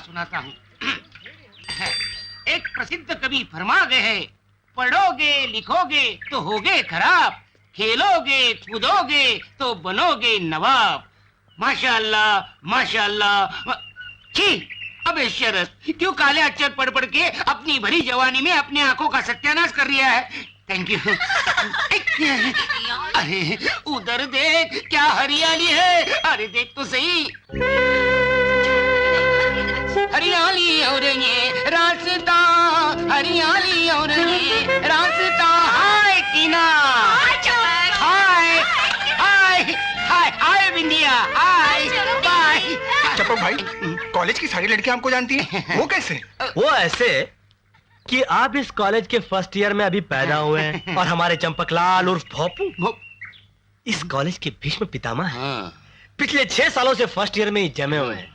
सुनाता हूँ। एक प्रसिद्ध कवि फरमा गए हैं, पढ़ोगे लिखोगे तो होगे खराब, खेलोगे कूदोगे तो बनोगे नवाब। माशाअल्लाह माशाअल्लाह। छी, अबे शरद, क्यों काले अक्षर पढ़ पढ़ के अपनी भरी जवानी में अपने आंखों का सत्यानाश कर रिया है? Thank you. अरे उधर देख, क्या हरियाली है। अरे देख तो सही, हरियाली और ये रास्ता, हरियाली और ये रास्ता। हाय टीना, हाय हाय हाय हाय बिंदिया, हाय बाय। चपक भाई, कॉलेज की सारी लड़कियां हमको जानती हैं। वो कैसे? वो ऐसे कि आप इस कॉलेज के फर्स्ट ईयर में अभी पैदा हुए हैं और हमारे चंपकलाल उर्फ भोपू इस कॉलेज के भीष्म पितामह हैं। पिछले 6 सालों से फर्स्ट ईयर में ही जमे हुए हैं,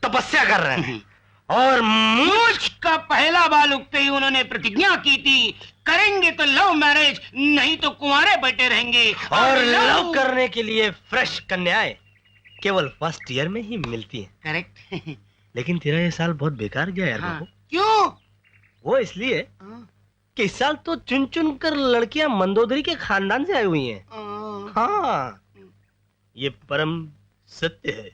तपस्या कर रहे हैं और मूछ का पहला बाल उगते ही उन्होंने प्रतिज्ञा की थी, करेंगे तो लव मैरिज, नहीं तो कुंवारे बैठे रहेंगे। और लव करने के लिए फ्रेश कन्याएं केवल फर्स्ट ईयर में ही मिलती हैं। करेक्ट। लेकिन तेरा ये साल बहुत बेकार गया यार बाबू। क्यों? वो इसलिए कि इस साल तो चुन चुन कर लड़कियां मंदोदरी के खानदान से आई हुई हैं। हाँ, ये परम सत्य है।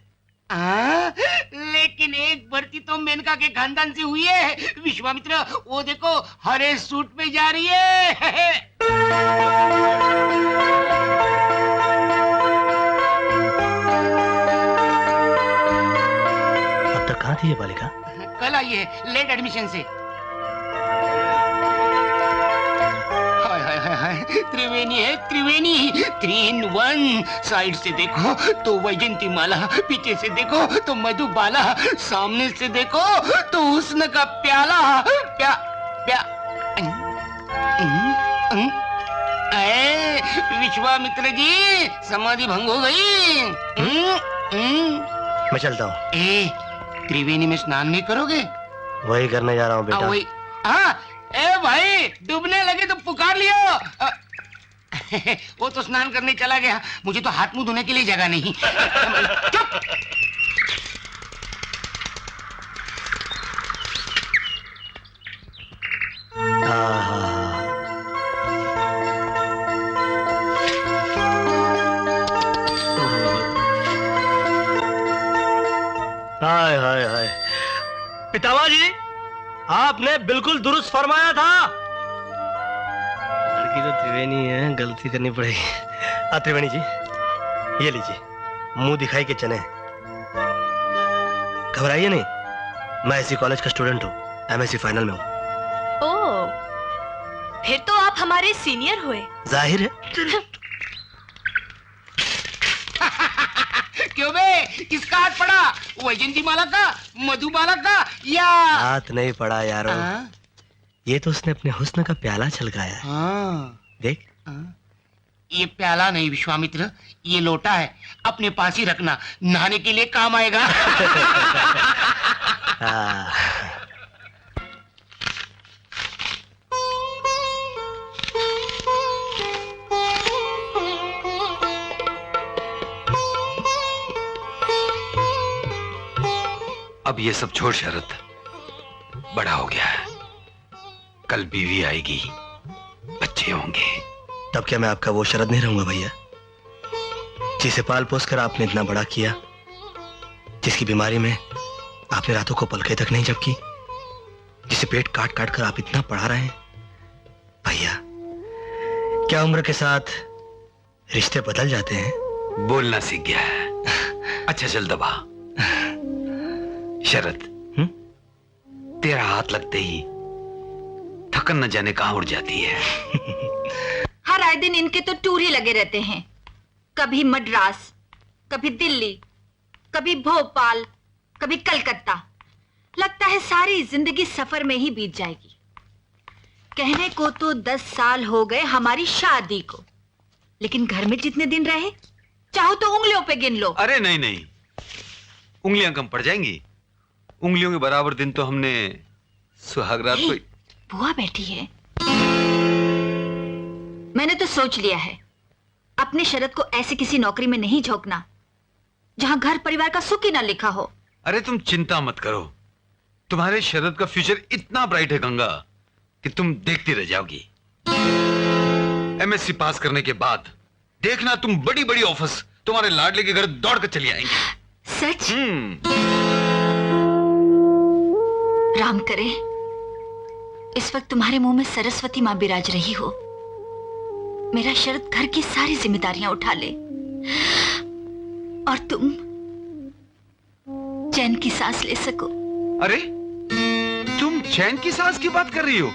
लेकिन एक भर्ती तो मेनका के खानदान से हुई है। विश्वामित्र, वो देखो हरे सूट में जा रही है। अब तक कहाँ थी ये बालिका? कल आई है लेट एडमिशन से। हाय हाय हाय हाय, त्रिवेणी है त्रिवेणी, 3 in 1। साइड से देखो तो वैजंती माला, पीछे से देखो तो मधुबाला, सामने से देखो तो हुस्न का प्याला। प्या प्या विश्वामित्र जी, समाधि भंग हो गई। मैं चलता हूँ। त्रिवेणी में स्नान नहीं करोगे? वही करने जा रहा हूँ बेटा। वही। ए भाई, डूबने लगे तो पुकार लियो। वो तो स्नान करने चला गया, मुझे तो हाथ मुंह धोने के लिए जगह नहीं। चुप। हाय हाय हाय, पितामह जी, आपने बिल्कुल दुरुस्त फरमाया था। लड़की तो त्रिवेणी है, गलती करनी पड़ेगी। त्रिवेणी जी, ये लीजिए, मुंह दिखाई के चने। घबराइए नहीं, मैं इसी कॉलेज का स्टूडेंट हूँ, एमएससी फाइनल में हूँ। ओह, फिर तो आप हमारे सीनियर हुए। जाहिर है। क्यों बे, किसका हाथ पड़ा? वैजंती माला का, मधुबाला का, या हाथ नहीं पड़ा यारो। ये तो उसने अपने हुस्न का प्याला छलकाया। देख। ये प्याला नहीं विश्वामित्र, ये लोटा है, अपने पास ही रखना, नहाने के लिए काम आएगा। अब ये सब छोड़ शरद, बड़ा हो गया है, कल बीवी आएगी, बच्चे होंगे। तब क्या मैं आपका वो शरद नहीं रहूंगा भैया, जिसे पाल पोस कर आपने इतना बड़ा किया, जिसकी बीमारी में आपने रातों को पलके तक नहीं झपकी, जिसे पेट काट काट कर आप इतना पढ़ा रहे हैं। भैया, क्या उम्र के साथ रिश्ते बदल जाते हैं? बोलना सीख गया है। अच्छा चल दबा। शरद, तेरा हाथ लगते ही थकन न जाने कहां उड़ जाती है। हर आए दिन इनके तो टूर ही लगे रहते हैं, कभी मद्रास, कभी दिल्ली, कभी भोपाल, कभी कलकत्ता। लगता है सारी जिंदगी सफर में ही बीत जाएगी। कहने को तो 10 साल हो गए हमारी शादी को, लेकिन घर में जितने दिन रहे, चाहो तो उंगलियों पे गिन लो। अरे नहीं नहीं, उंगलियां कम पड़ जाएंगी। उंगलियों के बराबर दिन तो हमने सुहागरात को। बुआ बैठी है। मैंने तो सोच लिया है, अपने शरद को ऐसे किसी नौकरी में नहीं झोंकना जहां घर परिवार का सुख ही ना लिखा हो। अरे तुम चिंता मत करो, तुम्हारे शरद का फ्यूचर इतना ब्राइट है गंगा कि तुम देखती रह जाओगी। एमएससी पास करने के बाद देखना तुम बड़ी बड़ी ऑफर्स तुम्हारे लाडले के घर दौड़ कर चली आएंगी। सच? राम करे इस वक्त तुम्हारे मुंह में सरस्वती मां बिराज रही हो। मेरा शरद घर की सारी जिम्मेदारियां उठा ले और तुम चैन की सांस ले सको। अरे तुम चैन की सांस की बात कर रही हो?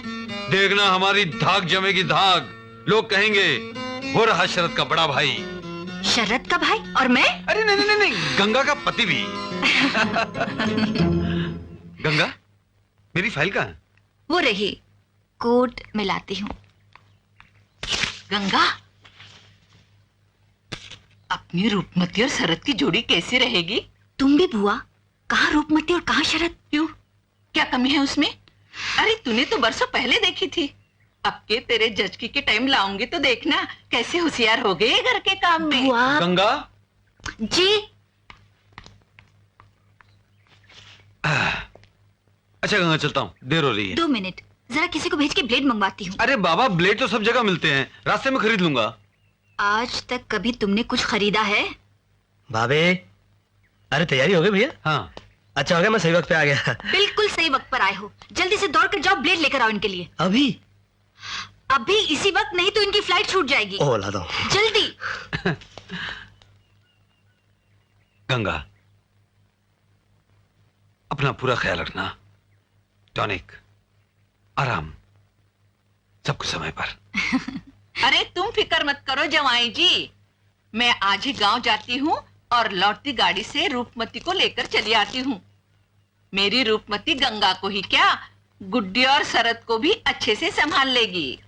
देखना हमारी धाक जमेगी धाक। लोग कहेंगे वो रहा शरद का बड़ा भाई। शरद का भाई और मैं? अरे नहीं नहीं नहीं, गंगा का पति भी। गंगा मेरी फाइल कहाँ है? वो रही, कोट में लाती हूँ। गंगा, अपनी रूपमती और शरद की जोड़ी कैसी रहेगी? तुम भी बुआ, कहाँ रूपमती और कहाँ शरद? क्यों, क्या कमी है उसमें? अरे तूने तो बरसों पहले देखी थी। अब के तेरे जचकी के टाइम लाऊंगी तो देखना कैसे होशियार हो गए घर के काम में। बुआ गंगा जी। अच्छा गंगा चलता हूँ, देर हो रही है। 2 मिनट, जरा किसी को भेज के ब्लेड मंगवाती हूँ। अरे बाबा ब्लेड तो सब जगह मिलते हैं, रास्ते में खरीद लूंगा। आज तक कभी तुमने कुछ खरीदा है? भाभी, अरे तैयारी हो गई भैया? हाँ अच्छा हो गया, मैं सही वक्त पे आ गया। बिल्कुल सही वक्त पर आए हो। जल्दी से दौड़ कर जाओ, ब्लेड लेकर आओ इनके लिए। अभी? अभी इसी वक्त, नहीं तो इनकी फ्लाइट छूट जाएगी। ओह ला दो। जल्दी। गंगा अपना पूरा ख्याल रखना। टॉनिक, आराम, सब कुछ समय पर। अरे तुम फिक्र मत करो जवाई जी, मैं आज ही गांव जाती हूँ और लौटती गाड़ी से रूपमती को लेकर चली आती हूँ। मेरी रूपमती गंगा को ही क्या, गुड्डी और शरद को भी अच्छे से संभाल लेगी।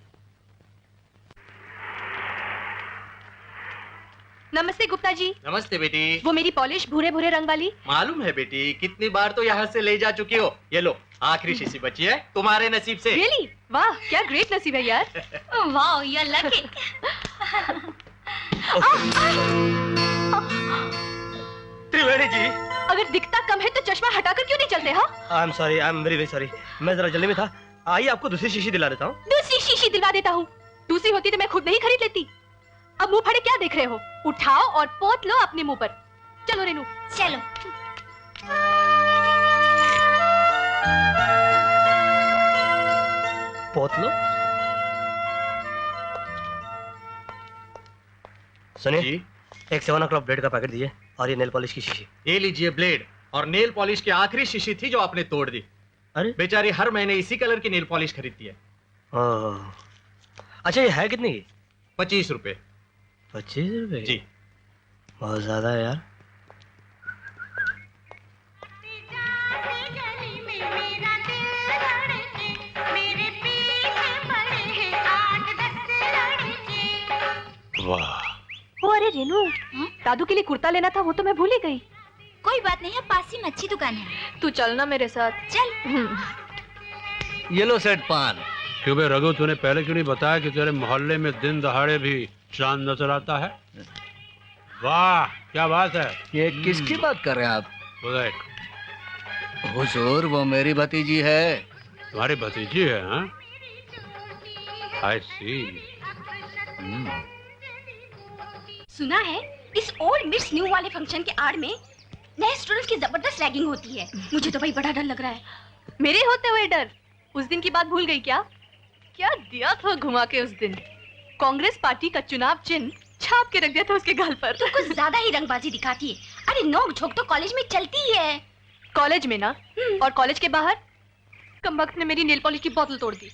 नमस्ते गुप्ता जी। नमस्ते बेटी। वो मेरी पॉलिश भूरे भूरे रंग वाली। मालूम है बेटी, कितनी बार तो यहाँ से ले जा चुकी हो। ये लो, आखिरी शीशी बची है तुम्हारे नसीब से। रियली? वाह क्या ग्रेट नसीब है यार। वाह, यू आर लकी। त्रिवेणी जी, अगर दिखता कम है तो चश्मा हटाकर क्यों नहीं चलते? हाँ, I am sorry, I am very very sorry. मैं जरा जल्दी में था। आइए आपको दूसरी शीशी दिला देता हूँ। दूसरी शीशी दिलवा देता हूँ। दूसरी होती तो मैं खुद नहीं खरीद लेती। अब मुंह फाड़े क्या देख रहे हो? उठाओ और पोत लो अपने मुंह पर। चलो रेनू, चलो। पोत लो। सुनिए जी, एक 7 o'clock ब्लेड का पैकेट दिए और ये नेल पॉलिश की शीशी। ये लीजिए ब्लेड और नेल पॉलिश की आखिरी शीशी थी जो आपने तोड़ दी। अरे बेचारी हर महीने इसी कलर की नेल पॉलिश खरीदती है। ओह, अच्छा ये है कितनी की? 25 रुपए। 25 रुपए? जी। बहुत ज्यादा है यार। वाह। ओ अरे रेनू, दादू के लिए कुर्ता लेना था, वो तो मैं भूल ही गई। कोई बात नहीं है, पास ही में अच्छी दुकान है। तू चलना मेरे साथ। चल। ये लो सेठ पान। क्यों बे रघु, तूने पहले क्यों नहीं बताया कि तेरे मोहल्ले में दिन दहाड़े भी चांद नजर आता है? वाह क्या बात है। ये किसकी बात कर रहे हैं आप? वो देख, हुजूर वो मेरी भतीजी है। तुम्हारी भतीजी है? हाँ, आई सी। सुना है इस ओल्ड मिस न्यू वाले फंक्शन के आड़ में नए स्टूडेंट्स की जबरदस्त रैगिंग होती है। मुझे तो भाई बड़ा डर लग रहा है। मेरे होते हुए डर? उस दिन की बात भूल गई क्या? क्या दिया था घुमा के उस दिन। कांग्रेस पार्टी का चुनाव चिन्ह छाप के रख दिया था उसके गाल पर। तो कुछ ज्यादा ही रंगबाजी दिखाती है। अरे नोक झोंक तो कॉलेज में चलती ही है। कॉलेज में ना, और कॉलेज के बाहर कमबख्त ने मेरी नेल पॉलिश की बोतल तोड़ दी।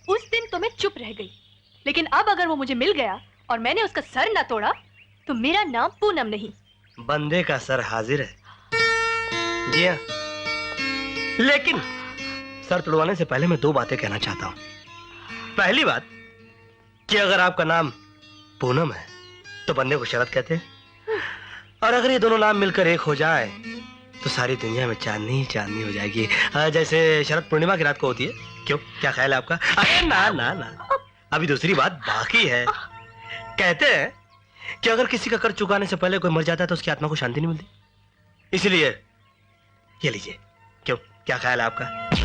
उस दिन तो मैं चुप रह गई, लेकिन अब अगर वो मुझे मिल गया और मैंने उसका सर ना तोड़ा तो मेरा नाम पूनम नहीं। बंदे का सर हाजिर है। जी हाँ, लेकिन सर तुड़वाने से पहले मैं 2 बातें कहना चाहता हूँ। पहली बात कि अगर आपका नाम पूनम है तो बंदे को शरद कहते हैं, और अगर ये दोनों नाम मिलकर एक हो जाए तो सारी दुनिया में चांदनी ही चांदनी हो जाएगी, जैसे शरद पूर्णिमा की रात को होती है। क्यों, क्या ख्याल है आपका? अरे ना ना ना, अभी दूसरी बात बाकी है। कहते हैं कि अगर किसी का कर्ज चुकाने से पहले कोई मर जाता है तो उसकी आत्मा को शांति नहीं मिलती। इसलिए ये लीजिए। क्यों, क्या ख्याल है आपका?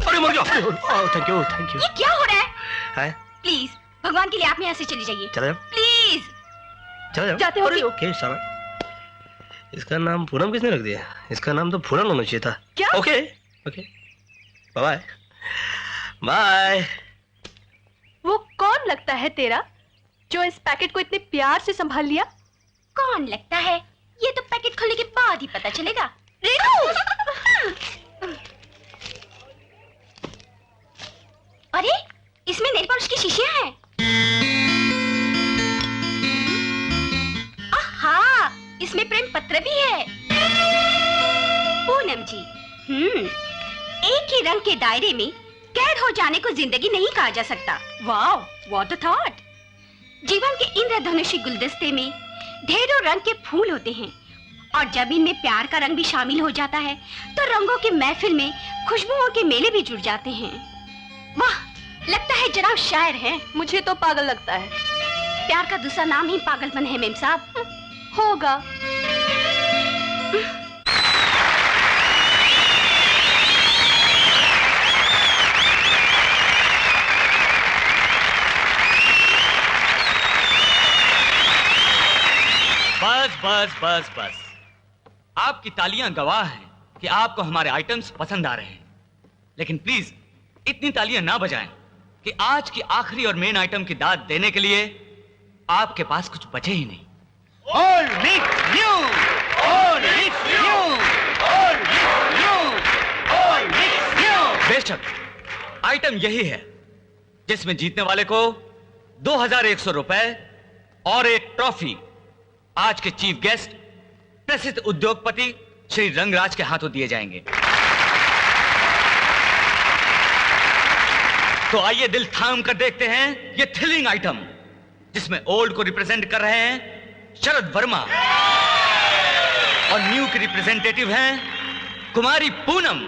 अरे मर जाओ। Thank you thank you. ये क्या हो रहा है? है प्लीज भगवान के लिए आप यहाँ से चली जाइए। चलो जाओ प्लीज। चलो जाओ। जाते हो कि- ओके साला। इसका नाम पूनम किसने रख दिया? इसका नाम तो पूनम होना चाहिए था। क्या? Okay okay bye bye. वो कौन लगता है तेरा जो इस पैकेट को इतने प्यार से संभाल लिया? कौन लगता है? ये तो पैकेट खोलने के बाद ही पता चलेगा। रेनू! अरे इसमें नेल पॉलिश की शीशियां हैं। आहा, इसमें प्रेम पत्र भी है। पूनम जी, एक ही रंग के दायरे में कैद हो जाने को जिंदगी नहीं कहा जा सकता। Wow, what a thought. जीवन के इंद्रधनुषी गुलदस्ते में ढेरों रंग के फूल होते हैं और जब इनमें प्यार का रंग भी शामिल हो जाता है तो रंगों के महफिल में खुशबुओं के मेले भी जुड़ जाते हैं। वाह, लगता है जनाब शायर है। मुझे तो पागल लगता है। प्यार का दूसरा नाम ही पागलपन है मेम साहब। होगा। बस बस बस बस, आपकी तालियां गवाह हैं कि आपको हमारे आइटम्स पसंद आ रहे हैं, लेकिन प्लीज इतनी तालियां ना बजाएं कि आज की आखिरी और मेन आइटम की दाद देने के लिए आपके पास कुछ बचे ही नहीं। All with you, all with you, all with you, all with you. बेशक आइटम यही है जिसमें जीतने वाले को 2100 रुपए और एक ट्रॉफी आज के चीफ गेस्ट प्रसिद्ध उद्योगपति श्री रंगराज के हाथों दिए जाएंगे। तो आइए दिल थाम कर देखते हैं ये थ्रिलिंग आइटम जिसमें ओल्ड को रिप्रेजेंट कर रहे हैं शरद वर्मा और न्यू के रिप्रेजेंटेटिव हैं कुमारी पूनम।